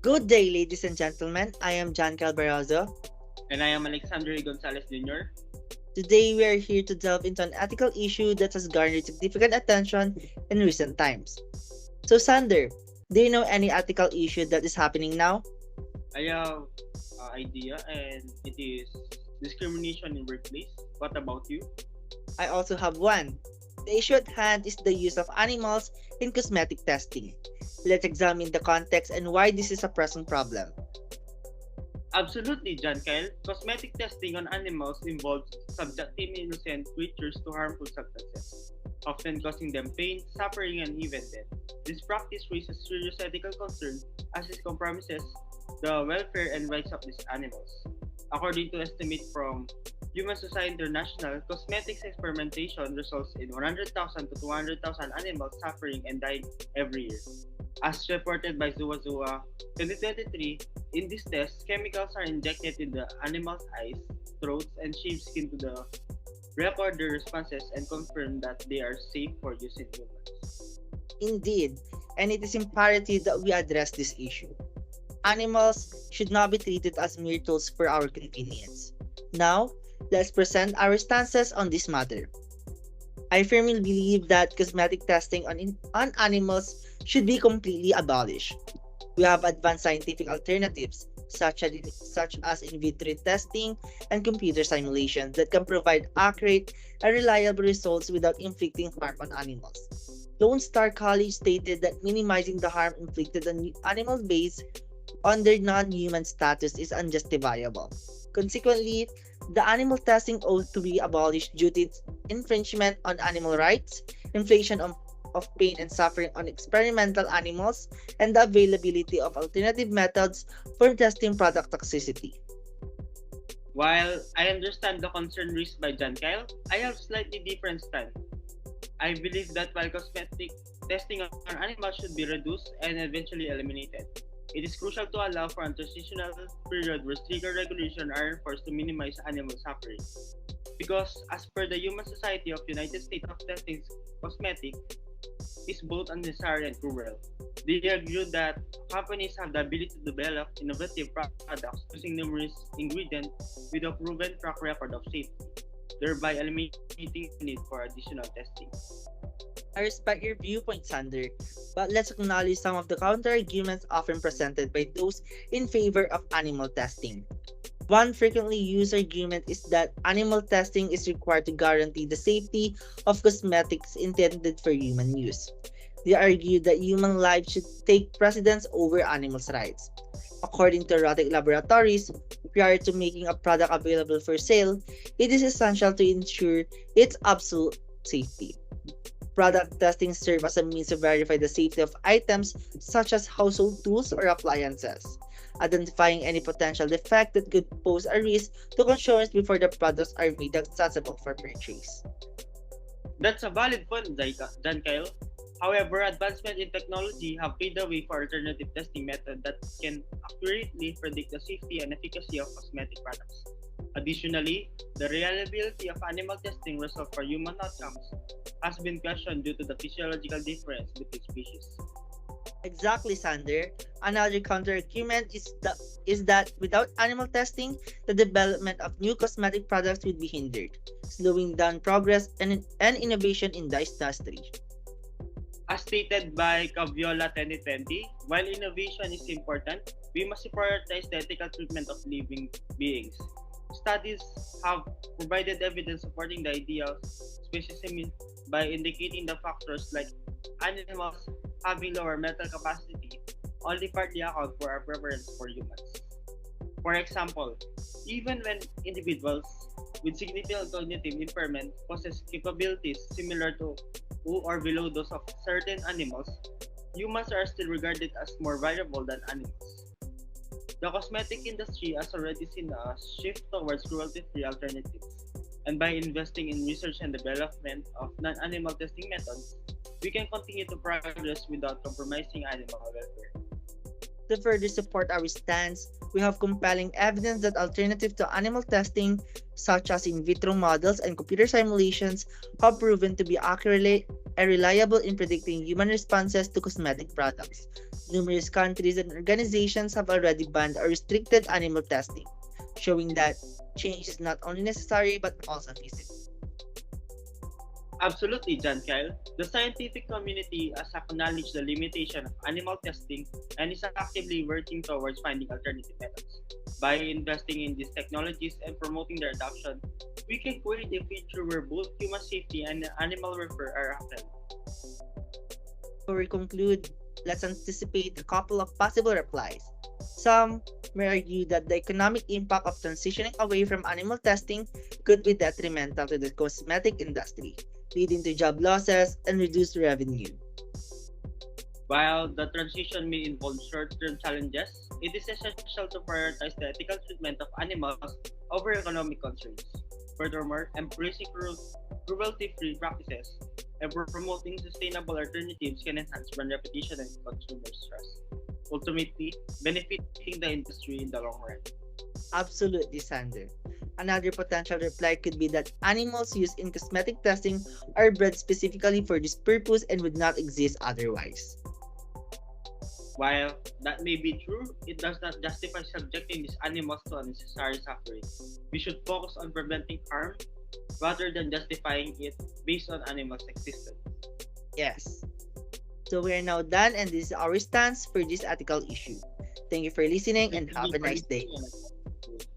Good day, ladies and gentlemen. I am John Calbarazo. And I am Alexander Gonzalez Jr. Today, we are here to delve into an ethical issue that has garnered significant attention in recent times. So, Sander, do you know any ethical issue that is happening now? I have an idea and it is discrimination in workplace. What about you? I also have one. The issue at hand is the use of animals in cosmetic testing. Let's examine the context and why this is a present problem. Absolutely, John Kyle. Cosmetic testing on animals involves subjecting innocent creatures to harmful substances, often causing them pain, suffering, and even death. This practice raises serious ethical concern as it compromises the welfare and rights of these animals. According to estimate from Human Society International, cosmetics experimentation results in 100,000 to 200,000 animals suffering and dying every year. As reported by Zua 2023, in this test, chemicals are injected in the animal's eyes, throats, and shaved skin to record their responses and confirm that they are safe for use in humans. Indeed, and it is imperative that we address this issue. Animals should not be treated as mere tools for our convenience. Now, let's present our stances on this matter. I firmly believe that cosmetic testing on animals should be completely abolished. We have advanced scientific alternatives, such as in vitro testing and computer simulations that can provide accurate and reliable results without inflicting harm on animals. Lone Star College stated that minimizing the harm inflicted on animals based on their non-human status is unjustifiable. Consequently, the animal testing ought to be abolished due to its infringement on animal rights, infliction of pain and suffering on experimental animals, and the availability of alternative methods for testing product toxicity. While I understand the concern raised by John Kyle, I have slightly different stand. I believe that while cosmetic testing on animals should be reduced and eventually eliminated, it is crucial to allow for a transitional period where stricter regulations are enforced to minimize animal suffering. Because as per the Human Society of United States of Testing Cosmetic is both unnecessary and cruel. They argue that companies have the ability to develop innovative products using numerous ingredients with a proven track record of safety, thereby eliminating the need for additional testing. I respect your viewpoint, Sander, but let's acknowledge some of the counter-arguments often presented by those in favor of animal testing. One frequently used argument is that animal testing is required to guarantee the safety of cosmetics intended for human use. They argue that human life should take precedence over animals' rights. According to robotic laboratories, prior to making a product available for sale, it is essential to ensure its absolute safety. Product testing serves as a means to verify the safety of items such as household tools or appliances, identifying any potential defect that could pose a risk to consumers before the products are made accessible for purchase. That's a valid point, John Kyle. However, advancement in technology have paved the way for alternative testing methods that can accurately predict the safety and efficacy of cosmetic products. Additionally, the reliability of animal testing results for human outcomes has been questioned due to the physiological difference between species. Exactly, Sander. Another counter-argument is that without animal testing, the development of new cosmetic products would be hindered, slowing down progress and innovation in the industry. As stated by Caviola 2020, while innovation is important, we must prioritize the ethical treatment of living beings. Studies have provided evidence supporting the idea of speciesism by indicating the factors like animals having lower mental capacity only partly account for our preference for humans. For example, even when individuals with significant cognitive impairment possess capabilities similar to or below those of certain animals, humans are still regarded as more valuable than animals. The cosmetic industry has already seen a shift towards cruelty-free alternatives, and by investing in research and development of non-animal testing methods, we can continue to progress without compromising animal welfare. To further support our stance, we have compelling evidence that alternatives to animal testing, such as in vitro models and computer simulations, have proven to be and reliable in predicting human responses to cosmetic products. Numerous countries and organizations have already banned or restricted animal testing, showing that change is not only necessary but also feasible. Absolutely, John Kyle. The scientific community has acknowledged the limitation of animal testing and is actively working towards finding alternative methods. By investing in these technologies and promoting their adoption, we can create a future where both human safety and animal welfare are upheld. Before we conclude, let's anticipate a couple of possible replies. Some may argue that the economic impact of transitioning away from animal testing could be detrimental to the cosmetic industry, leading to job losses and reduced revenue. While the transition may involve short-term challenges, it is essential to prioritize the ethical treatment of animals over economic concerns. Furthermore, embracing cruelty-free practices and promoting sustainable alternatives can enhance brand reputation and consumer trust, ultimately benefiting the industry in the long run. Absolutely, Sander. Another potential reply could be that animals used in cosmetic testing are bred specifically for this purpose and would not exist otherwise. While that may be true, it does not justify subjecting these animals to unnecessary suffering. We should focus on preventing harm rather than justifying it based on animals' existence. Yes. So we are now done, and this is our stance for this ethical issue. Thank you for listening Thank and you have a for nice day. listening.